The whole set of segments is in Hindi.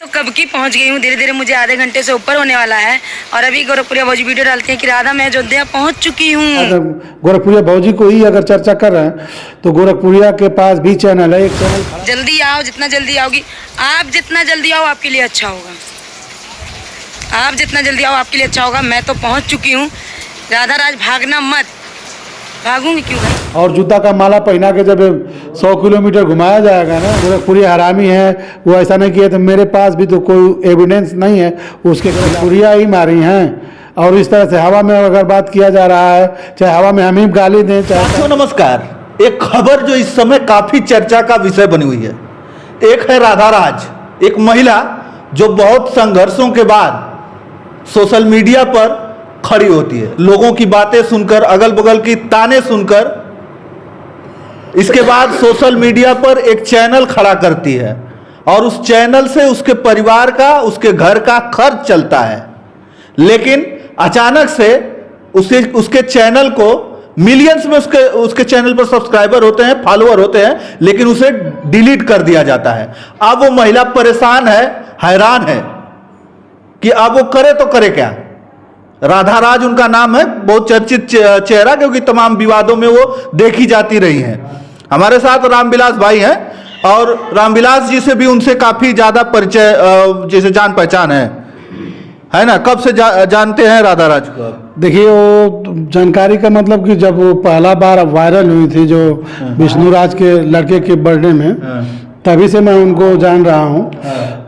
कब की पहुंच गई हूँ, धीरे धीरे मुझे आधे घंटे से ऊपर होने वाला है। और अभी गोरखपुरिया भौजी वीडियो डालते हैं कि राधा मैं अयोध्या पहुंच चुकी हूँ। अगर गोरखपुरिया भौजी को ही अगर चर्चा कर रहे हैं तो गोरखपुरिया के पास भी चैनल है, एक चैनल। जल्दी आओ, जितना जल्दी आओगी आप, जितना जल्दी आओ आपके लिए अच्छा होगा। आप जितना जल्दी आओ आपके लिए अच्छा होगा। मैं तो पहुँच चुकी हूँ। राधा राज भागना मत। भागूंगी क्यों भाई? और जूता का माला पहना के जब 100 किलोमीटर घुमाया जाएगा ना, गोरखपुरिया हरामी है, वो ऐसा नहीं किया। तो मेरे पास भी तो कोई एविडेंस नहीं है, उसके गोरखपुरिया ही मारी हैं। और इस तरह से हवा में अगर बात किया जा रहा है, चाहे हवा में हम ही गाली दें, चाहे। नमस्कार। एक खबर जो इस समय काफी चर्चा का विषय बनी हुई है, एक है राधा राज, एक महिला जो बहुत संघर्षों के बाद सोशल मीडिया पर खड़ी होती है, लोगों की बातें सुनकर, अगल बगल की ताने सुनकर, इसके बाद सोशल मीडिया पर एक चैनल खड़ा करती है और उस चैनल से उसके परिवार का, उसके घर का खर्च चलता है। लेकिन अचानक से उसके चैनल को मिलियंस में उसके चैनल पर सब्सक्राइबर होते हैं, फॉलोअर होते हैं, लेकिन उसे डिलीट कर दिया जाता है। अब वो महिला परेशान है, हैरान है कि अब वो करे तो करे क्या। राधा राज उनका नाम है, बहुत चर्चित चेहरा, क्योंकि तमाम विवादों में वो देखी जाती रही हैं। हमारे साथ रामविलास भाई हैं और रामविलास जी से भी उनसे काफी ज्यादा परिचय, जैसे जान पहचान है ना। कब से जानते हैं राधा राज को? देखिए, वो जानकारी का मतलब कि जब वो पहला बार वायरल हुई थी जो विष्णु राज के लड़के के बर्थडे में, तभी से मैं उनको जान रहा हूँ।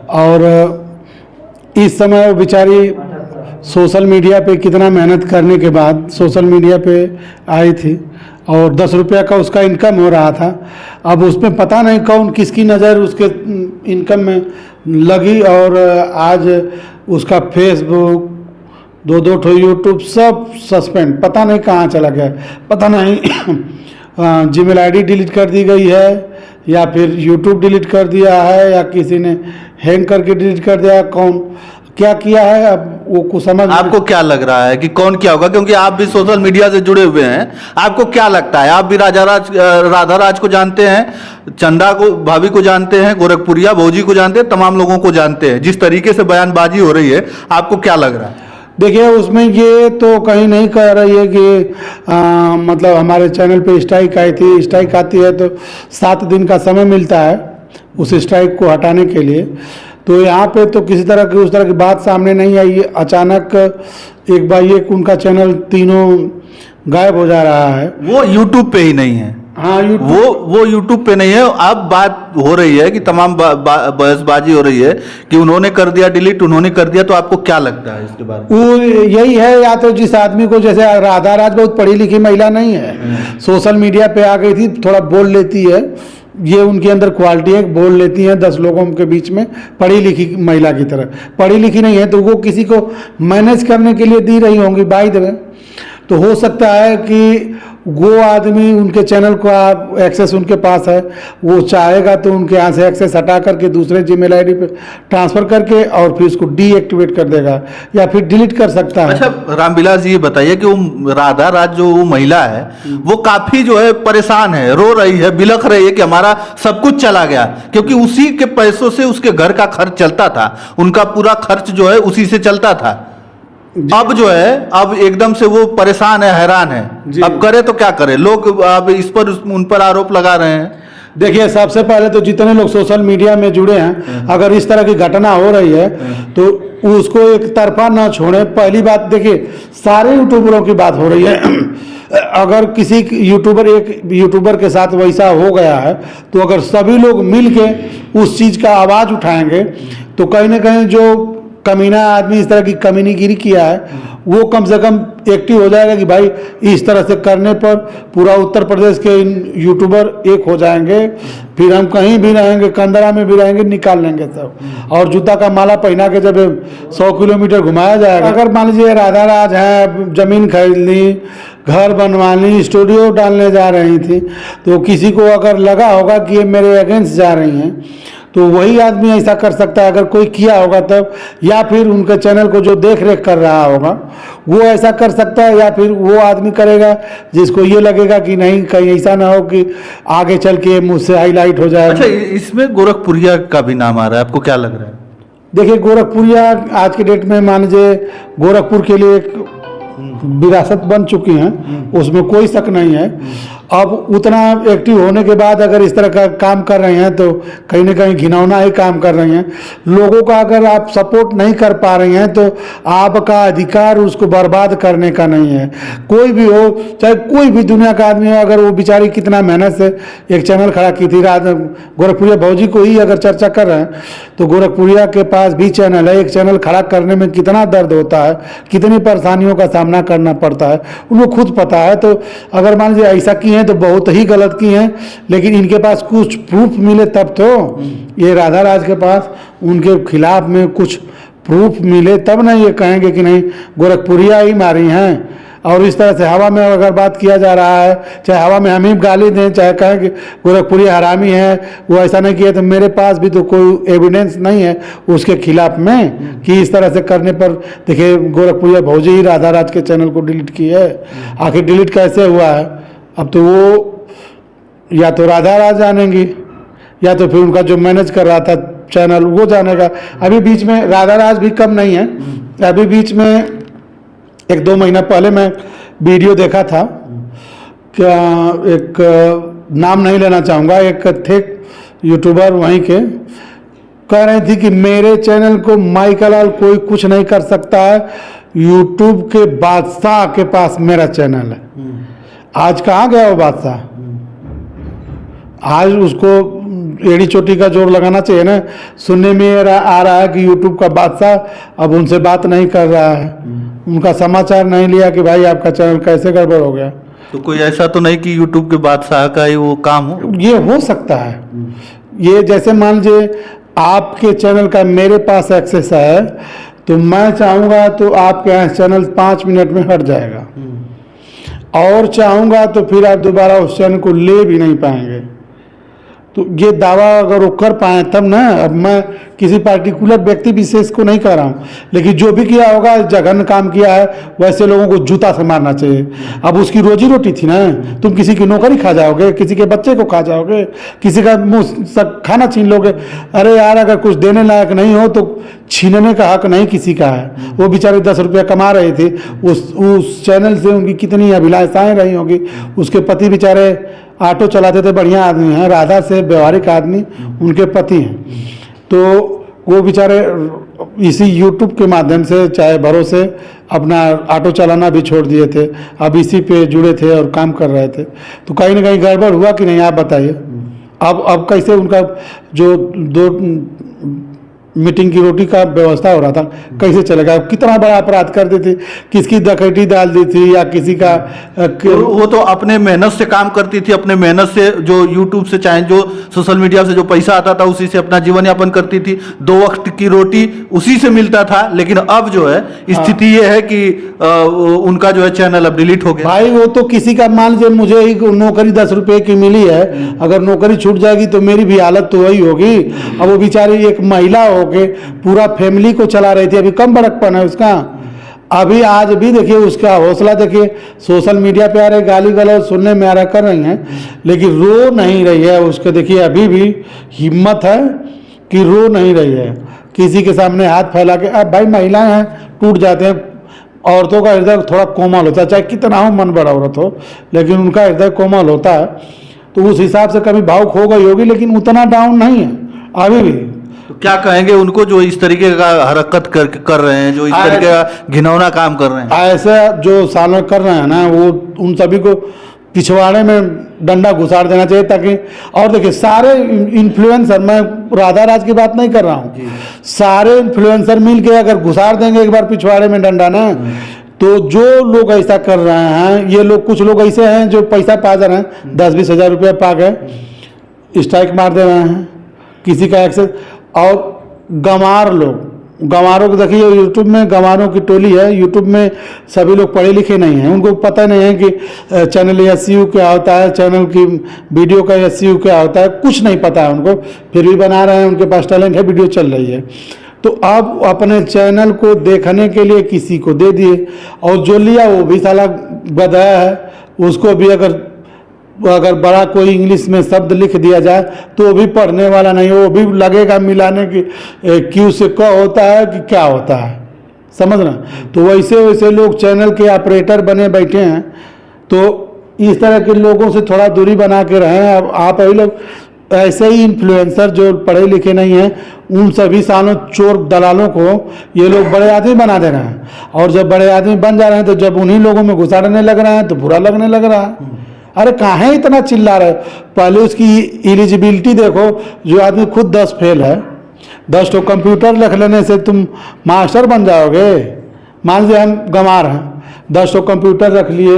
और इस समय वो बेचारी सोशल मीडिया पे कितना मेहनत करने के बाद सोशल मीडिया पे आई थी और 10 रुपया का उसका इनकम हो रहा था। अब उसमें पता नहीं कौन किसकी नज़र उसके इनकम में लगी और आज उसका फेसबुक, दो ठो यूट्यूब सब सस्पेंड, पता नहीं कहाँ चला गया, पता नहीं जीमेल आईडी डिलीट कर दी गई है या फिर यूट्यूब डिलीट कर दिया है या किसी ने हैंग करके डिलीट कर दिया, कौन क्या किया है अब वो कुछ समझ। आपको क्या लग रहा है कि कौन क्या होगा, क्योंकि आप भी सोशल मीडिया से जुड़े हुए हैं, आपको क्या लगता है? आप भी राधा राज को जानते हैं, चंदा को भाभी को जानते हैं, गोरखपुरिया भौजी को जानते हैं, तमाम लोगों को जानते हैं। जिस तरीके से बयानबाजी हो रही है, आपको क्या लग रहा है? देखिए, उसमें ये तो कहीं नहीं कह रही है कि मतलब हमारे चैनल पे स्ट्राइक आई थी। स्ट्राइक आती है तो 7 दिन का समय मिलता है उस स्ट्राइक को हटाने के लिए। तो यहाँ पे तो किसी तरह की उस तरह की बात सामने नहीं आई। अचानक एक बार ये उनका चैनल तीनों गायब हो जा रहा है। वो यूट्यूब पे ही नहीं है। हाँ, वो यूट्यूब पे नहीं है। अब बात हो रही है कि तमाम बहसबाजी हो रही है कि उन्होंने कर दिया डिलीट, उन्होंने कर दिया। तो आपको क्या लगता है इसके बारे में? वो यही है, या तो जिस आदमी को, जैसे राधा राज बहुत पढ़ी लिखी महिला नहीं है, सोशल मीडिया पे आ गई थी, थोड़ा बोल लेती है, ये उनके अंदर क्वालिटी है, बोल लेती हैं 10 लोगों के बीच में, पढ़ी लिखी महिला की तरह। पढ़ी लिखी नहीं है तो वो किसी को मैनेज करने के लिए दी रही होंगी बाय द वे। तो हो सकता है कि वो आदमी, उनके चैनल को आप एक्सेस उनके पास है, वो चाहेगा तो उनके यहाँ से एक्सेस हटा करके दूसरे जीमेल आईडी पे ट्रांसफ़र करके और फिर उसको डीएक्टिवेट कर देगा या फिर डिलीट कर सकता है। अच्छा रामविलास जी, ये बताइए कि वो राधा राज जो वो महिला है, वो काफ़ी जो है परेशान है, रो रही है, बिलख रही है कि हमारा सब कुछ चला गया, क्योंकि उसी के पैसों से उसके घर का खर्च चलता था, उनका पूरा खर्च जो है उसी से चलता था। अब जो है, अब एकदम से वो परेशान है, हैरान है। अब करे तो क्या करे? लोग अब इस पर उन पर आरोप लगा रहे हैं। देखिए, सबसे पहले तो जितने लोग सोशल मीडिया में जुड़े हैं, अगर इस तरह की घटना हो रही है तो उसको एक तरफा ना छोड़े। पहली बात, देखिए, सारे यूट्यूबरों की बात हो रही है। अगर किसी एक यूट्यूबर के साथ वैसा हो गया है तो अगर सभी लोग मिल के उस चीज़ का आवाज़ उठाएंगे तो कहीं ना कहीं जो कमीना आदमी इस तरह की कमीनीगिरी किया है वो कम से कम एक्टिव हो जाएगा कि भाई इस तरह से करने पर पूरा उत्तर प्रदेश के यूट्यूबर एक हो जाएंगे, फिर हम कहीं भी रहेंगे, कंदरा में भी रहेंगे, निकाल लेंगे सब। और जूता का माला पहना के जब 100 किलोमीटर घुमाया जाएगा। अगर मान लीजिए राधा राज है, जमीन खरीद ली, घर बनवा ली, स्टूडियो डालने जा रही थी, तो किसी को अगर लगा होगा कि ये मेरे अगेंस्ट जा रही हैं तो वही आदमी ऐसा कर सकता है, अगर कोई किया होगा तब, या फिर उनके चैनल को जो देख रेख कर रहा होगा वो ऐसा कर सकता है, या फिर वो आदमी करेगा जिसको ये लगेगा कि नहीं कहीं ऐसा ना हो कि आगे चल के मुझसे हाईलाइट हो जाए। अच्छा, इसमें गोरखपुरिया का भी नाम आ रहा है, आपको क्या लग रहा है? देखिए गोरखपुरिया आज के डेट में मान लीजिए गोरखपुर के लिए एक विरासत बन चुकी हैं, उसमें कोई शक नहीं है। अब उतना एक्टिव होने के बाद अगर इस तरह का काम कर रहे हैं तो कहीं ना कहीं घिनौना ही काम कर रही हैं। लोगों का अगर आप सपोर्ट नहीं कर पा रही हैं तो आपका अधिकार उसको बर्बाद करने का नहीं है। कोई भी हो, चाहे कोई भी दुनिया का आदमी हो, अगर वो बेचारी कितना मेहनत से एक चैनल खड़ा की थी, गोरखपुरिया भौजी को ही अगर चर्चा कर रहे हैं तो गोरखपुरिया के पास भी चैनल है। एक चैनल खड़ा करने में कितना दर्द होता है, कितनी परेशानियों का सामना करना पड़ता है, उनको खुद पता है। तो अगर मान लीजिए ऐसा किए तो बहुत ही गलत की हैं, लेकिन इनके पास कुछ प्रूफ मिले तब तो, ये राधा राज के पास उनके खिलाफ में कुछ प्रूफ मिले तब ना ये कहेंगे कि नहीं गोरखपुरिया ही मारी हैं। और इस तरह से हवा में अगर बात किया जा रहा है, चाहे हवा में हम ही गाली दें, चाहे कहें कि गोरखपुरिया हरामी है, वो ऐसा नहीं किया, तो मेरे पास भी तो कोई एविडेंस नहीं है उसके खिलाफ में कि इस तरह से करने पर। देखिए गोरखपुरिया भौजी ही राधा राज के चैनल को डिलीट की है। आखिर डिलीट कैसे हुआ है, अब तो वो या तो राधा राज जानेंगी या तो फिर उनका जो मैनेज कर रहा था चैनल वो जानेगा। अभी बीच में राधा राज भी कम नहीं है। अभी बीच में 1-2 महीना पहले मैं वीडियो देखा था, क्या एक नाम नहीं लेना चाहूँगा, एक थे यूट्यूबर वहीं के, कह रही थी कि मेरे चैनल को माइकल लाल कोई कुछ नहीं कर सकता है, यूट्यूब के बादशाह के पास मेरा चैनल है। आज कहाँ गया वो बादशाह? आज उसको एड़ी चोटी का जोर लगाना चाहिए ना। सुनने में आ रहा है कि यूट्यूब का बादशाह अब उनसे बात नहीं कर रहा है, उनका समाचार नहीं लिया कि भाई आपका चैनल कैसे गड़बड़ हो गया। तो कोई ऐसा तो नहीं कि यूट्यूब के बादशाह का ही वो काम हो? ये हो सकता है। ये जैसे मान लीजिए आपके चैनल का मेरे पास एक्सेस है, तो मैं चाहूँगा तो आपके यहाँ चैनल 5 मिनट में हट जाएगा, और चाहूँगा तो फिर आप दोबारा उस चैनल को ले भी नहीं पाएंगे। तो ये दावा अगर वो कर पाए तब ना। अब मैं किसी पार्टिकुलर व्यक्ति विशेष को नहीं कह रहा हूँ, लेकिन जो भी किया होगा, जघन्य काम किया है, वैसे लोगों को जूता से मारना चाहिए। अब उसकी रोजी रोटी थी ना, तुम किसी की नौकरी खा जाओगे, किसी के बच्चे को खा जाओगे, किसी का मुँह खाना छीन लोगे। अरे यार, अगर कुछ देने लायक नहीं हो तो छीनने का हक नहीं किसी का है। वो बेचारे 10 रुपया कमा रहे थे, उस चैनल से उनकी कितनी अभिलाषाएं रही होंगी। उसके पति बेचारे ऑटो चलाते थे, बढ़िया आदमी हैं, राधा से व्यवहारिक आदमी उनके पति हैं। तो वो बेचारे इसी यूट्यूब के माध्यम से चाहे भरोसे अपना ऑटो चलाना भी छोड़ दिए थे, अब इसी पे जुड़े थे और काम कर रहे थे। तो कहीं ना कहीं गड़बड़ हुआ कि नहीं, आप बताइए। अब कैसे उनका जो 2 मीटिंग की रोटी का व्यवस्था हो रहा था कैसे चलेगा? कितना बड़ा अपराध कर दी थी, किसकी डकैती डाल दी थी, या किसी का वो तो अपने मेहनत से काम करती थी, अपने मेहनत से जो यूट्यूब से चाहे जो सोशल मीडिया से जो पैसा आता था उसी से अपना जीवन यापन करती थी। 2 वक्त की रोटी उसी से मिलता था। लेकिन अब जो है स्थिति ये है कि उनका जो है चैनल अब डिलीट हो गया। भाई वो तो किसी का, मान लीजिए मुझे ही नौकरी 10 रुपए की मिली है, अगर नौकरी छूट जाएगी तो मेरी भी हालत तो वही होगी। अब वो बेचारी एक महिला हो के पूरा फैमिली को चला रही थी, अभी कम बड़कपन है उसका। अभी आज भी देखिए उसका हौसला देखिए, सोशल मीडिया पे आ रहे गाली गलौज सुनने में आ रहा कर रही हैं, लेकिन रो नहीं रही है। उसके देखिए अभी भी हिम्मत है कि रो नहीं रही है, किसी के सामने हाथ फैला के। अब भाई महिलाएं हैं, टूट जाते हैं। औरतों का हृदय थोड़ा कोमल होता है, चाहे कितना हो मन बड़ा औरत हो, लेकिन उनका हृदय कोमल होता है। तो उस हिसाब से कभी भावुक हो गई होगी, लेकिन उतना डाउन नहीं है अभी भी। तो क्या कहेंगे उनको जो इस तरीके का हरकत कर रहे हैं, जो इस तरीके का घिनौना काम कर रहे हैं? ऐसा जो सालों कर रहे हैं ना, वो उन सभी को पिछवाड़े में डंडा घुसाड़ देना चाहिए, ताकि। और देखिए सारे इन्फ्लुएंसर, मैं राधा राज की बात नहीं कर रहा हूँ, सारे इन्फ्लुएंसर मिल के अगर घुसाड़ देंगे एक बार पिछवाड़े में डंडा ना, तो जो लोग ऐसा कर रहे हैं, ये लोग कुछ लोग ऐसे हैं जो पैसा पा जा रहे हैं, 10-20 हज़ार रुपया पा गए, स्ट्राइक मार दे रहे हैं किसी का एक्सेस। और गंवारों को देखिए, यूट्यूब में गंवारों की टोली है। यूट्यूब में सभी लोग पढ़े लिखे नहीं हैं, उनको पता नहीं है कि चैनल SEO क्या होता है, चैनल की वीडियो का SEO क्या होता है, कुछ नहीं पता है उनको, फिर भी बना रहे हैं, उनके पास टैलेंट है, वीडियो चल रही है। तो अब अपने चैनल को देखने के लिए किसी को दे दिए, और जो लिया वो भी साला गधा है, उसको भी अगर अगर बड़ा कोई इंग्लिश में शब्द लिख दिया जाए तो वो भी पढ़ने वाला नहीं, वो भी लगेगा मिलाने की क्यू से क होता है कि क्या होता है, समझना। तो वैसे वैसे लोग चैनल के ऑपरेटर बने बैठे हैं। तो इस तरह के लोगों से थोड़ा दूरी बना के रहें। अब आप वही लोग ऐसे ही इन्फ्लुएंसर जो पढ़े लिखे नहीं हैं, उन सभी सालों चोर दलालों को ये लोग बड़े आदमी बना दे रहे हैं। और जब बड़े आदमी बन जा रहे हैं तो जब उन्हीं लोगों में घुसाड़ने लग रहे हैं तो बुरा लगने लग रहा है। अरे काहे इतना चिल्ला रहे? पहले उसकी एलिजिबिलिटी देखो। जो आदमी खुद 10 फेल है, 10 तो कंप्यूटर रख लेने से तुम मास्टर बन जाओगे? मान लीजिए हम गंवार हैं, 10 तो कंप्यूटर रख लिए,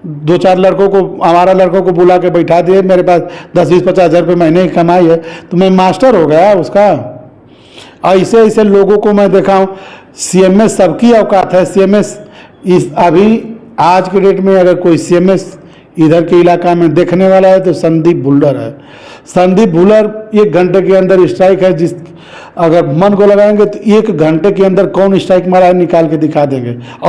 2-4 लड़कों को, हमारा लड़कों को बुला के बैठा दिए, मेरे पास 10-20-50 हज़ार रुपये महीने की कमाई है, तो मैं मास्टर हो गया उसका। ऐसे ऐसे लोगों को मैं देखा हूँ। CMS सबकी औकात है। CMS इस अभी आज के डेट में अगर कोई CMS इधर के इलाका में देखने वाला है तो संदीप भुल्लर है। संदीप भुल्लर 1 घंटे के अंदर स्ट्राइक है, जिस अगर मन को लगाएंगे तो 1 घंटे के अंदर कौन स्ट्राइक मारा है निकाल के दिखा देंगे। और